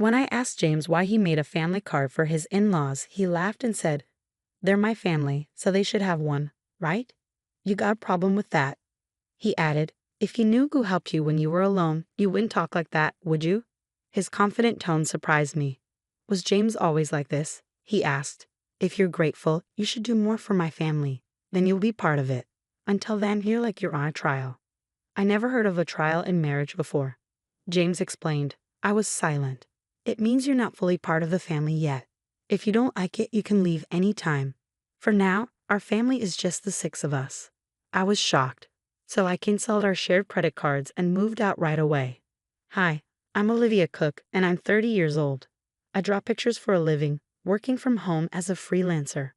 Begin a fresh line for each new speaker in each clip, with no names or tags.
When I asked James why he made a family card for his in-laws, he laughed and said, "They're my family, so they should have one, right? You got a problem with that?" He added, "If you knew who helped you when you were alone, you wouldn't talk like that, would you?" His confident tone surprised me. Was James always like this? He asked. "If you're grateful, you should do more for my family. Then you'll be part of it. Until then, you're like you're on a trial." I never heard of a trial in marriage before. James explained. I was silent. "It means you're not fully part of the family yet. If you don't like it, you can leave any time. For now, our family is just the 6 of us." I was shocked. So I canceled our shared credit cards and moved out right away. "Hi, I'm Olivia Cook, and I'm 30 years old. I draw pictures for a living, working from home as a freelancer.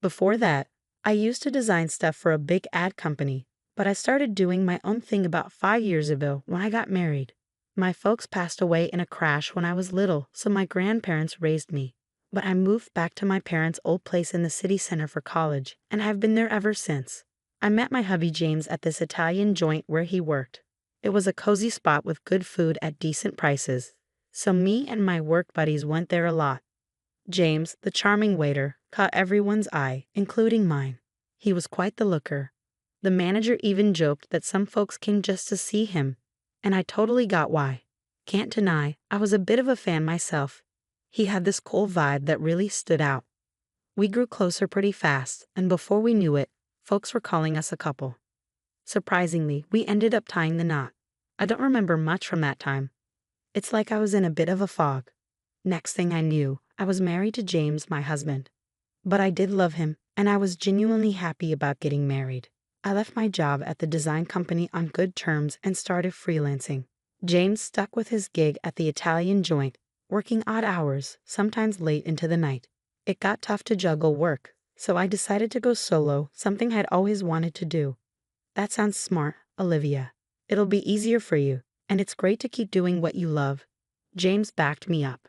Before that, I used to design stuff for a big ad company, but I started doing my own thing about 5 years ago when I got married. My folks passed away in a crash when I was little, so my grandparents raised me. But I moved back to my parents' old place in the city center for college, and I've been there ever since. I met my hubby James at this Italian joint where he worked. It was a cozy spot with good food at decent prices, so me and my work buddies went there a lot. James, the charming waiter, caught everyone's eye, including mine. He was quite the looker. The manager even joked that some folks came just to see him, and I totally got why. Can't deny, I was a bit of a fan myself. He had this cool vibe that really stood out. We grew closer pretty fast, and before we knew it, folks were calling us a couple. Surprisingly, we ended up tying the knot. I don't remember much from that time. It's like I was in a bit of a fog. Next thing I knew, I was married to James, my husband. But I did love him, and I was genuinely happy about getting married. I left my job at the design company on good terms and started freelancing. James stuck with his gig at the Italian joint, working odd hours, sometimes late into the night. It got tough to juggle work, so I decided to go solo, something I'd always wanted to do. That sounds smart, Olivia. It'll be easier for you, and it's great to keep doing what you love. James backed me up.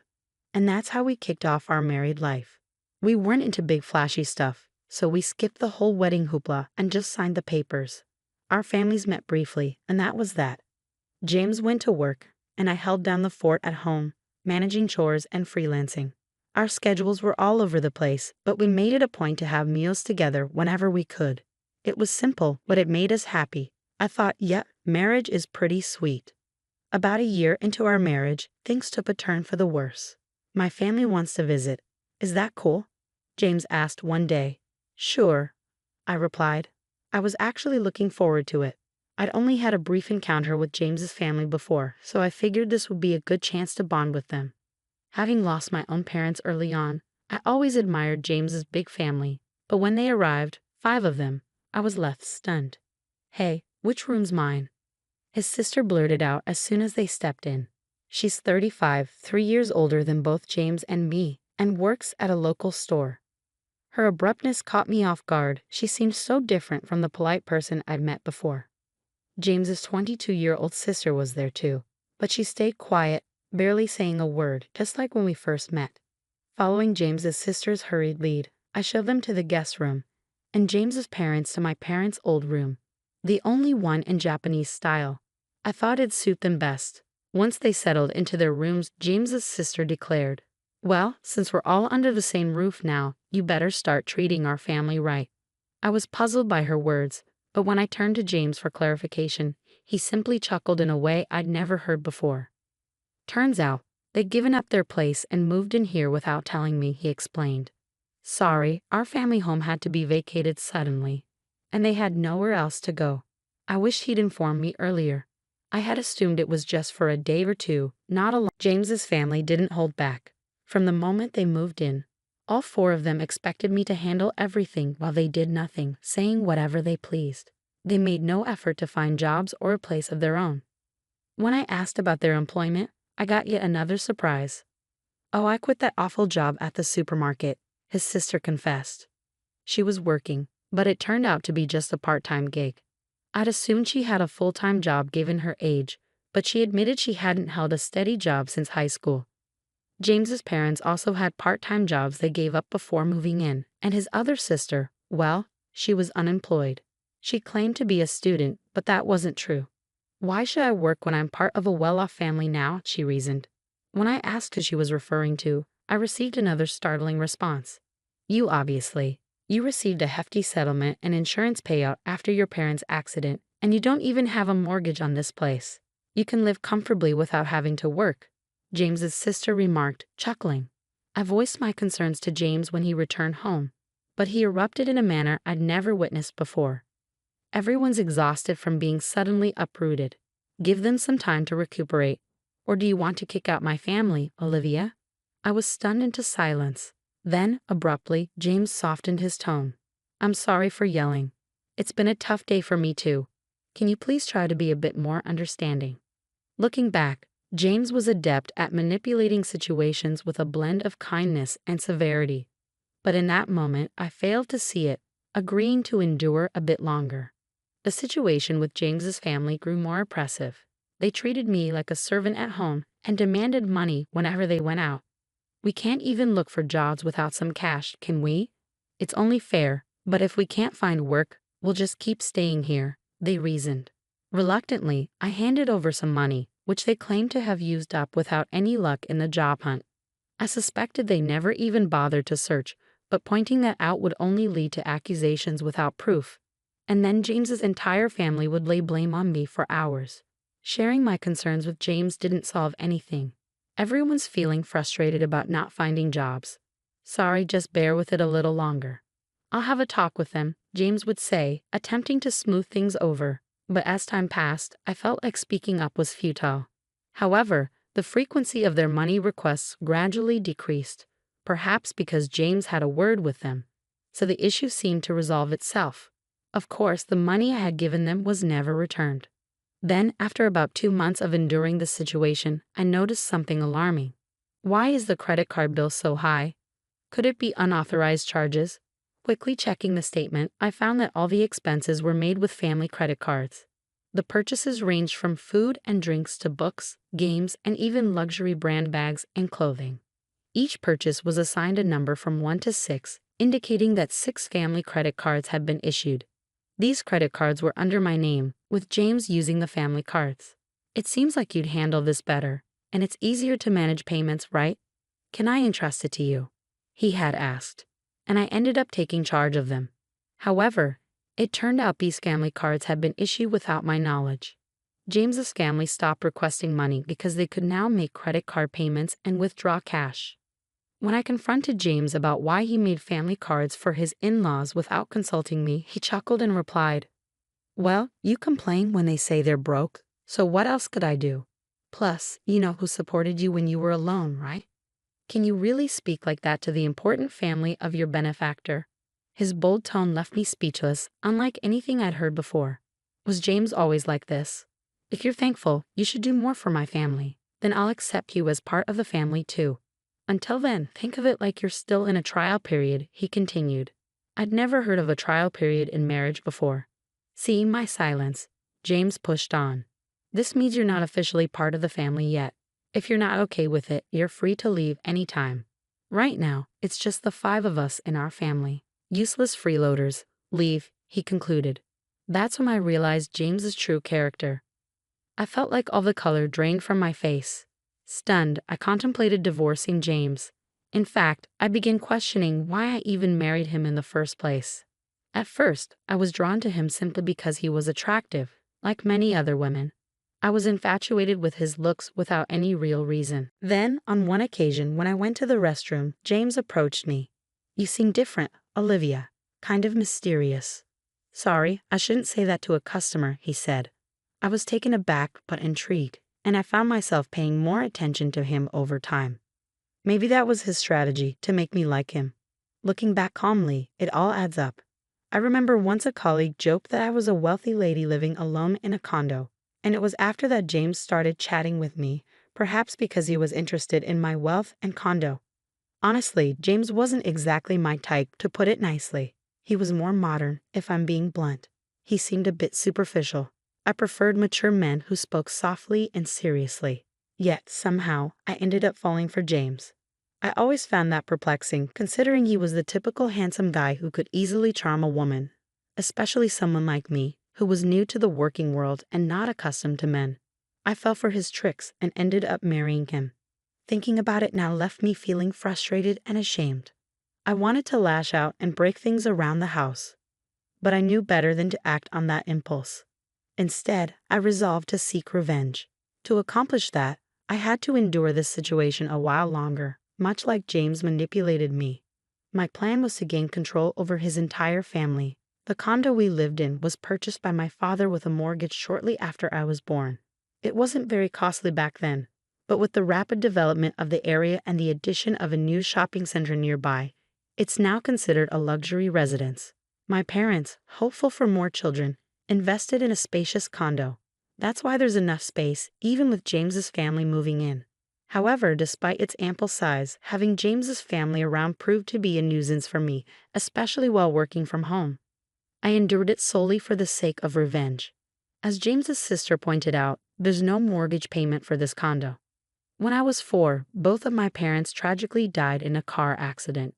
And that's how we kicked off our married life. We weren't into big flashy stuff, so we skipped the whole wedding hoopla and just signed the papers. Our families met briefly, and that was that. James went to work, and I held down the fort at home, managing chores and freelancing. Our schedules were all over the place, but we made it a point to have meals together whenever we could. It was simple, but it made us happy. I thought, yep, marriage is pretty sweet. About a year into our marriage, things took a turn for the worse. My family wants to visit. Is that cool? James asked one day. Sure, I replied. I was actually looking forward to it. I'd only had a brief encounter with James's family before, so I figured this would be a good chance to bond with them. Having lost my own parents early on, I always admired James's big family, but when they arrived, 5 of them, I was left stunned. Hey, which room's mine? His sister blurted out as soon as they stepped in. She's 35, 3 years older than both James and me, and works at a local store. Her abruptness caught me off guard. She seemed so different from the polite person I'd met before. James's 22-year-old sister was there too, but she stayed quiet, barely saying a word, just like when we first met. Following James's sister's hurried lead, I showed them to the guest room, and James's parents to my parents' old room, the only one in Japanese style. I thought it'd suit them best. Once they settled into their rooms, James's sister declared, "Well, since we're all under the same roof now, you better start treating our family right." I was puzzled by her words, but when I turned to James for clarification, he simply chuckled in a way I'd never heard before. Turns out, they'd given up their place and moved in here without telling me, he explained. Sorry, our family home had to be vacated suddenly, and they had nowhere else to go. I wish he'd informed me earlier. I had assumed it was just for a day or two, not a long. James's family didn't hold back. From the moment they moved in, all 4 of them expected me to handle everything while they did nothing, saying whatever they pleased. They made no effort to find jobs or a place of their own. When I asked about their employment, I got yet another surprise. "Oh, I quit that awful job at the supermarket," his sister confessed. She was working, but it turned out to be just a part-time gig. I'd assumed she had a full-time job given her age, but she admitted she hadn't held a steady job since high school. James's parents also had part-time jobs they gave up before moving in, and his other sister, well, she was unemployed. She claimed to be a student, but that wasn't true. "Why should I work when I'm part of a well-off family now?" she reasoned. When I asked who she was referring to, I received another startling response. You obviously. You received a hefty settlement and insurance payout after your parents' accident, and you don't even have a mortgage on this place. You can live comfortably without having to work, James's sister remarked, chuckling. I voiced my concerns to James when he returned home, but he erupted in a manner I'd never witnessed before. Everyone's exhausted from being suddenly uprooted. Give them some time to recuperate. Or do you want to kick out my family, Olivia? I was stunned into silence. Then, abruptly, James softened his tone. I'm sorry for yelling. It's been a tough day for me too. Can you please try to be a bit more understanding? Looking back, James was adept at manipulating situations with a blend of kindness and severity. But in that moment, I failed to see it, agreeing to endure a bit longer. The situation with James's family grew more oppressive. They treated me like a servant at home and demanded money whenever they went out. We can't even look for jobs without some cash, can we? It's only fair, but if we can't find work, we'll just keep staying here, they reasoned. Reluctantly, I handed over some money, which they claimed to have used up without any luck in the job hunt. I suspected they never even bothered to search, but pointing that out would only lead to accusations without proof. And then James's entire family would lay blame on me for hours. Sharing my concerns with James didn't solve anything. Everyone's feeling frustrated about not finding jobs. Sorry, just bear with it a little longer. I'll have a talk with them, James would say, attempting to smooth things over. But as time passed, I felt like speaking up was futile. However, the frequency of their money requests gradually decreased, perhaps because James had a word with them. So the issue seemed to resolve itself. Of course, the money I had given them was never returned. Then, after about 2 months of enduring the situation, I noticed something alarming. Why is the credit card bill so high? Could it be unauthorized charges? Quickly checking the statement, I found that all the expenses were made with family credit cards. The purchases ranged from food and drinks to books, games, and even luxury brand bags and clothing. Each purchase was assigned a number from 1 to 6, indicating that 6 family credit cards had been issued. These credit cards were under my name, with James using the family cards. It seems like you'd handle this better, and it's easier to manage payments, right? Can I entrust it to you? He had asked, and I ended up taking charge of them. However, it turned out these family cards had been issued without my knowledge. James's family stopped requesting money because they could now make credit card payments and withdraw cash. When I confronted James about why he made family cards for his in-laws without consulting me, he chuckled and replied, well, you complain when they say they're broke, so what else could I do? Plus, you know who supported you when you were alone, right? Can you really speak like that to the important family of your benefactor? His bold tone left me speechless, unlike anything I'd heard before. Was James always like this? If you're thankful, you should do more for my family. Then I'll accept you as part of the family too. Until then, think of it like you're still in a trial period, he continued. I'd never heard of a trial period in marriage before. Seeing my silence, James pushed on. This means you're not officially part of the family yet. If you're not okay with it, you're free to leave anytime. Right now, it's just the 5 of us in our family. Useless freeloaders. Leave, he concluded. That's when I realized James's true character. I felt like all the color drained from my face. Stunned, I contemplated divorcing James. In fact, I began questioning why I even married him in the first place. At first, I was drawn to him simply because he was attractive, like many other women. I was infatuated with his looks without any real reason. Then, on one occasion when I went to the restroom, James approached me. You seem different, Olivia. Kind of mysterious. Sorry, I shouldn't say that to a customer, he said. I was taken aback but intrigued, and I found myself paying more attention to him over time. Maybe that was his strategy to make me like him. Looking back calmly, it all adds up. I remember once a colleague joked that I was a wealthy lady living alone in a condo, and it was after that James started chatting with me, perhaps because he was interested in my wealth and condo. Honestly, James wasn't exactly my type, to put it nicely. He was more modern, if I'm being blunt. He seemed a bit superficial. I preferred mature men who spoke softly and seriously. Yet, somehow, I ended up falling for James. I always found that perplexing, considering he was the typical handsome guy who could easily charm a woman, especially someone like me, who was new to the working world and not accustomed to men. I fell for his tricks and ended up marrying him. Thinking about it now left me feeling frustrated and ashamed. I wanted to lash out and break things around the house, but I knew better than to act on that impulse. Instead, I resolved to seek revenge. To accomplish that, I had to endure this situation a while longer, much like James manipulated me. My plan was to gain control over his entire family. The condo we lived in was purchased by my father with a mortgage shortly after I was born. It wasn't very costly back then, but with the rapid development of the area and the addition of a new shopping center nearby, it's now considered a luxury residence. My parents, hopeful for more children, invested in a spacious condo. That's why there's enough space, even with James's family moving in. However, despite its ample size, having James's family around proved to be a nuisance for me, especially while working from home. I endured it solely for the sake of revenge. As James's sister pointed out, there's no mortgage payment for this condo. When I was 4, both of my parents tragically died in a car accident.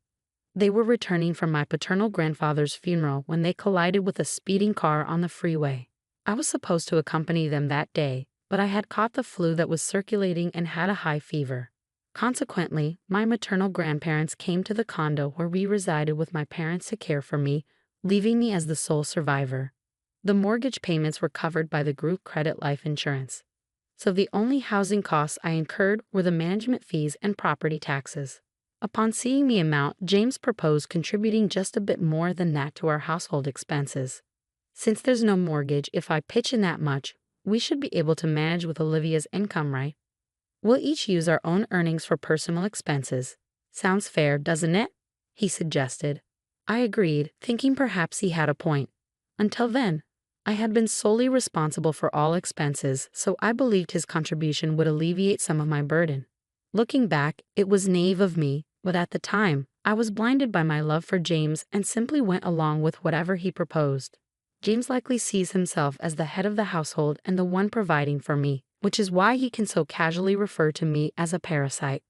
They were returning from my paternal grandfather's funeral when they collided with a speeding car on the freeway. I was supposed to accompany them that day, but I had caught the flu that was circulating and had a high fever. Consequently, my maternal grandparents came to the condo where we resided with my parents to care for me, leaving me as the sole survivor. The mortgage payments were covered by the group credit life insurance, so the only housing costs I incurred were the management fees and property taxes. Upon seeing the amount, James proposed contributing just a bit more than that to our household expenses. Since there's no mortgage, if I pitch in that much, we should be able to manage with Olivia's income, right? We'll each use our own earnings for personal expenses. Sounds fair, doesn't it? He suggested. I agreed, thinking perhaps he had a point. Until then, I had been solely responsible for all expenses, so I believed his contribution would alleviate some of my burden. Looking back, it was naive of me, but at the time, I was blinded by my love for James and simply went along with whatever he proposed. James likely sees himself as the head of the household and the one providing for me, which is why he can so casually refer to me as a parasite.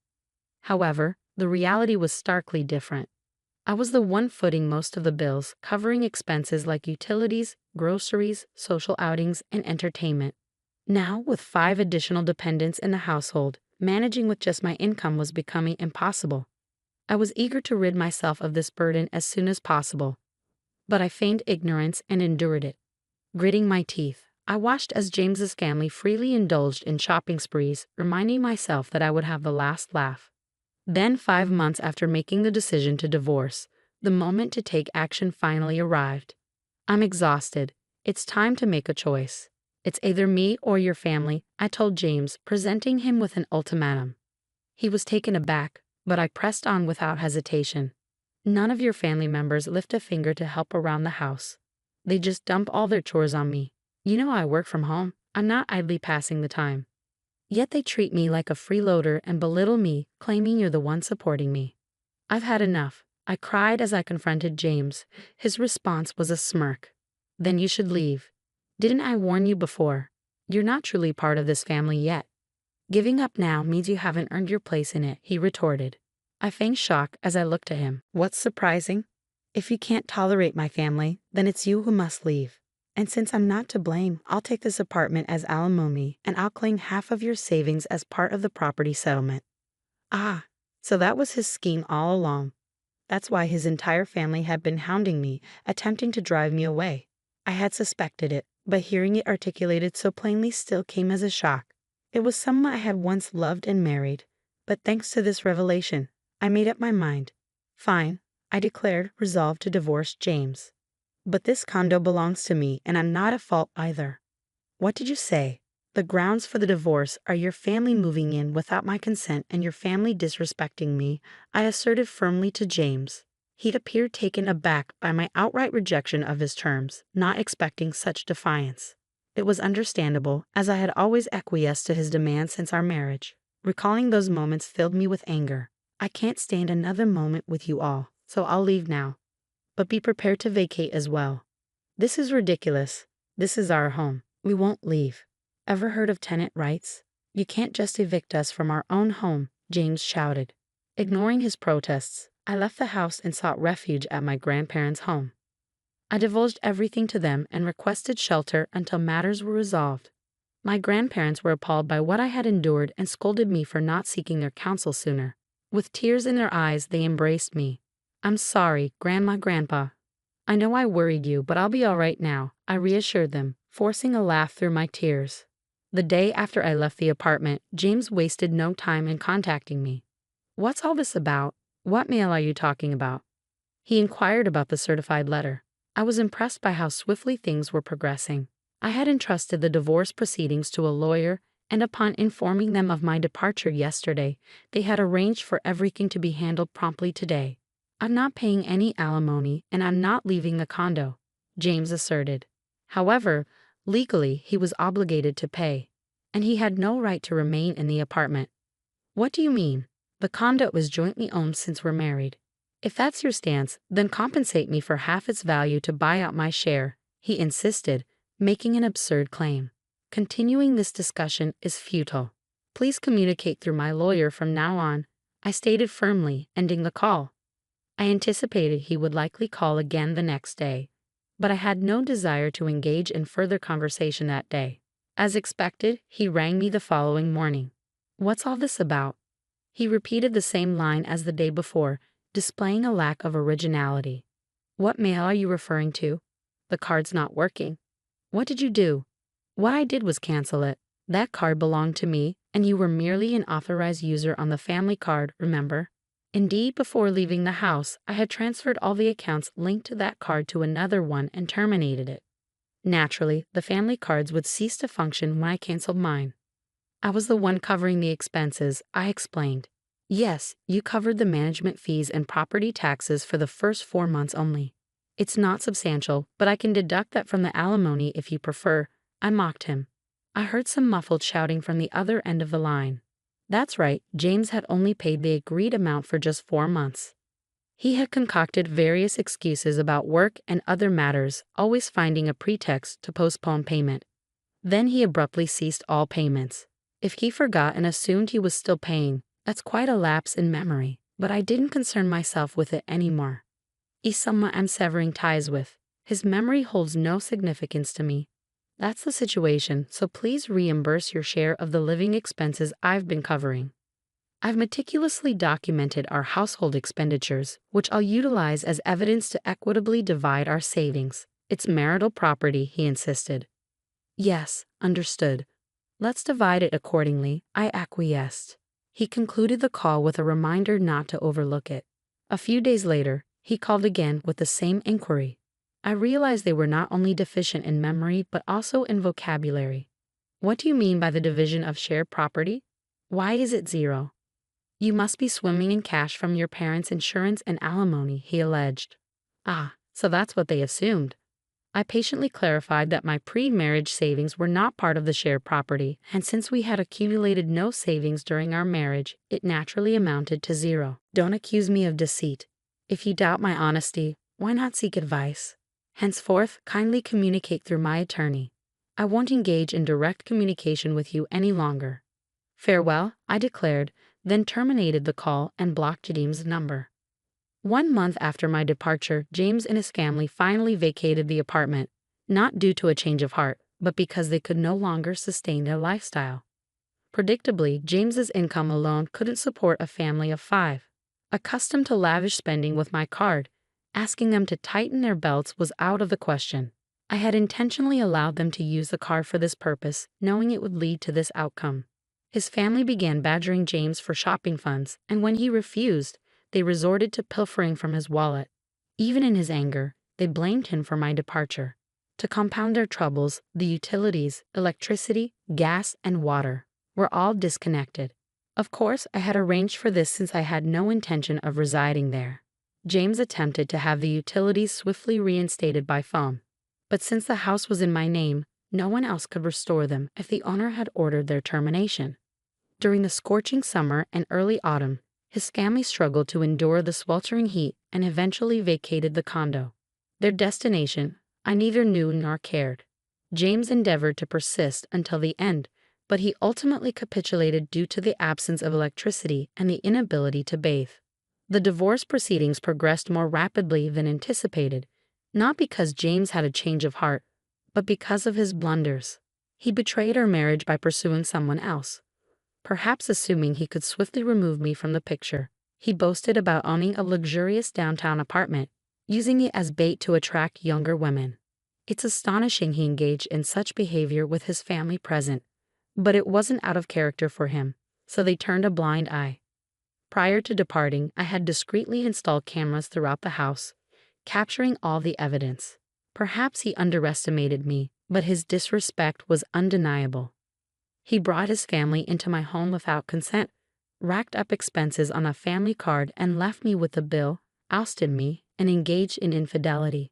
However, the reality was starkly different. I was the one footing most of the bills, covering expenses like utilities, groceries, social outings, and entertainment. Now, with 5 additional dependents in the household, managing with just my income was becoming impossible. I was eager to rid myself of this burden as soon as possible, but I feigned ignorance and endured it. Gritting my teeth, I watched as James's family freely indulged in shopping sprees, reminding myself that I would have the last laugh. Then, 5 months after making the decision to divorce, the moment to take action finally arrived. I'm exhausted. It's time to make a choice. It's either me or your family, I told James, presenting him with an ultimatum. He was taken aback, but I pressed on without hesitation. None of your family members lift a finger to help around the house. They just dump all their chores on me. You know I work from home. I'm not idly passing the time. Yet they treat me like a freeloader and belittle me, claiming you're the one supporting me. I've had enough. I cried as I confronted James. His response was a smirk. Then you should leave. Didn't I warn you before? You're not truly part of this family yet. Giving up now means you haven't earned your place in it, he retorted. I feigned shock as I looked at him. What's surprising? If you can't tolerate my family, then it's you who must leave. And since I'm not to blame, I'll take this apartment as alimony and I'll claim half of your savings as part of the property settlement. Ah, so that was his scheme all along. That's why his entire family had been hounding me, attempting to drive me away. I had suspected it, but hearing it articulated so plainly still came as a shock. It was someone I had once loved and married, but thanks to this revelation, I made up my mind. Fine, I declared, resolved to divorce James. But this condo belongs to me, and I'm not at fault either. What did you say? The grounds for the divorce are your family moving in without my consent and your family disrespecting me, I asserted firmly to James. He'd appeared taken aback by my outright rejection of his terms, not expecting such defiance. It was understandable, as I had always acquiesced to his demands since our marriage. Recalling those moments filled me with anger. I can't stand another moment with you all, so I'll leave now. But be prepared to vacate as well. This is ridiculous. This is our home. We won't leave. Ever heard of tenant rights? You can't just evict us from our own home, James shouted. Ignoring his protests, I left the house and sought refuge at my grandparents' home. I divulged everything to them and requested shelter until matters were resolved. My grandparents were appalled by what I had endured and scolded me for not seeking their counsel sooner. With tears in their eyes, they embraced me. "I'm sorry, Grandma, Grandpa. I know I worried you, but I'll be all right now," I reassured them, forcing a laugh through my tears. The day after I left the apartment, James wasted no time in contacting me. "What's all this about? What mail are you talking about?" He inquired about the certified letter. I was impressed by how swiftly things were progressing. I had entrusted the divorce proceedings to a lawyer, and upon informing them of my departure yesterday, they had arranged for everything to be handled promptly today. "I'm not paying any alimony, and I'm not leaving the condo," James asserted. However, legally he was obligated to pay, and he had no right to remain in the apartment. "What do you mean? The condo is jointly owned since we're married. If that's your stance, then compensate me for half its value to buy out my share," he insisted, making an absurd claim. "Continuing this discussion is futile. Please communicate through my lawyer from now on," I stated firmly, ending the call. I anticipated he would likely call again the next day, but I had no desire to engage in further conversation that day. As expected, he rang me the following morning. "What's all this about?" He repeated the same line as the day before, displaying a lack of originality. "What mail are you referring to? The card's not working." "What did you do?" "What I did was cancel it. That card belonged to me, and you were merely an authorized user on the family card, remember?" Indeed, before leaving the house, I had transferred all the accounts linked to that card to another one and terminated it. Naturally, the family cards would cease to function when I canceled mine. "I was the one covering the expenses," I explained. "Yes, you covered the management fees and property taxes for the first 4 months only. It's not substantial, but I can deduct that from the alimony if you prefer," I mocked him. I heard some muffled shouting from the other end of the line. That's right, James had only paid the agreed amount for just 4 months. He had concocted various excuses about work and other matters, always finding a pretext to postpone payment. Then he abruptly ceased all payments. If he forgot and assumed he was still paying, that's quite a lapse in memory, but I didn't concern myself with it anymore. He's someone I'm severing ties with. His memory holds no significance to me. That's the situation, so please reimburse your share of the living expenses I've been covering. I've meticulously documented our household expenditures, which I'll utilize as evidence to equitably divide our savings. It's marital property, he insisted. "Yes, understood. Let's divide it accordingly," I acquiesced. He concluded the call with a reminder not to overlook it. A few days later, he called again with the same inquiry. I realized they were not only deficient in memory but also in vocabulary. "What do you mean by the division of shared property? Why is it 0? You must be swimming in cash from your parents' insurance and alimony," he alleged. "Ah, so that's what they assumed." I patiently clarified that my pre-marriage savings were not part of the shared property, and since we had accumulated no savings during our marriage, it naturally amounted to 0. "Don't accuse me of deceit. If you doubt my honesty, why not seek advice? Henceforth, kindly communicate through my attorney. I won't engage in direct communication with you any longer. Farewell," I declared, then terminated the call and blocked James' number. 1 month after my departure, James and his family finally vacated the apartment, not due to a change of heart, but because they could no longer sustain their lifestyle. Predictably, James's income alone couldn't support a family of 5. Accustomed to lavish spending with my card, asking them to tighten their belts was out of the question. I had intentionally allowed them to use the card for this purpose, knowing it would lead to this outcome. His family began badgering James for shopping funds, and when he refused, they resorted to pilfering from his wallet. Even in his anger, they blamed him for my departure. To compound their troubles, the utilities, electricity, gas, and water were all disconnected. Of course, I had arranged for this since I had no intention of residing there. James attempted to have the utilities swiftly reinstated by phone, but since the house was in my name, no one else could restore them if the owner had ordered their termination. During the scorching summer and early autumn, his family struggled to endure the sweltering heat and eventually vacated the condo. Their destination, I neither knew nor cared. James endeavored to persist until the end, but he ultimately capitulated due to the absence of electricity and the inability to bathe. The divorce proceedings progressed more rapidly than anticipated, not because James had a change of heart, but because of his blunders. He betrayed our marriage by pursuing someone else, perhaps assuming he could swiftly remove me from the picture. He boasted about owning a luxurious downtown apartment, using it as bait to attract younger women. It's astonishing he engaged in such behavior with his family present, but it wasn't out of character for him, so they turned a blind eye. Prior to departing, I had discreetly installed cameras throughout the house, capturing all the evidence. Perhaps he underestimated me, but his disrespect was undeniable. He brought his family into my home without consent, racked up expenses on a family card and left me with a bill, ousted me, and engaged in infidelity.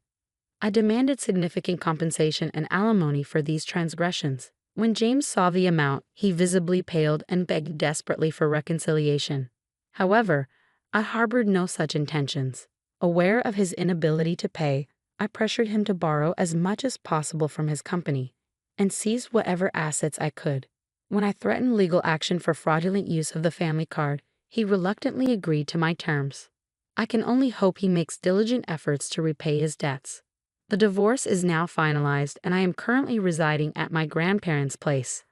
I demanded significant compensation and alimony for these transgressions. When James saw the amount, he visibly paled and begged desperately for reconciliation. However, I harbored no such intentions. Aware of his inability to pay, I pressured him to borrow as much as possible from his company and seized whatever assets I could. When I threatened legal action for fraudulent use of the family card, he reluctantly agreed to my terms. I can only hope he makes diligent efforts to repay his debts. The divorce is now finalized and I am currently residing at my grandparents' place.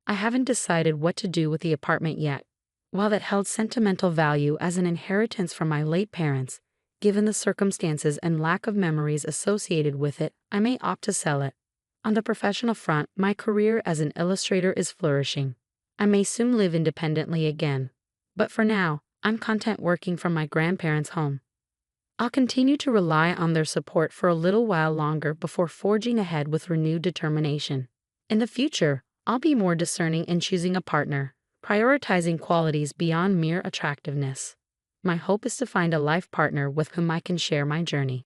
I haven't decided what to do with the apartment yet. While it held sentimental value as an inheritance from my late parents, given the circumstances and lack of memories associated with it, I may opt to sell it. On the professional front, my career as an illustrator is flourishing. I may soon live independently again. But for now, I'm content working from my grandparents' home. I'll continue to rely on their support for a little while longer before forging ahead with renewed determination. In the future, I'll be more discerning in choosing a partner, prioritizing qualities beyond mere attractiveness. My hope is to find a life partner with whom I can share my journey.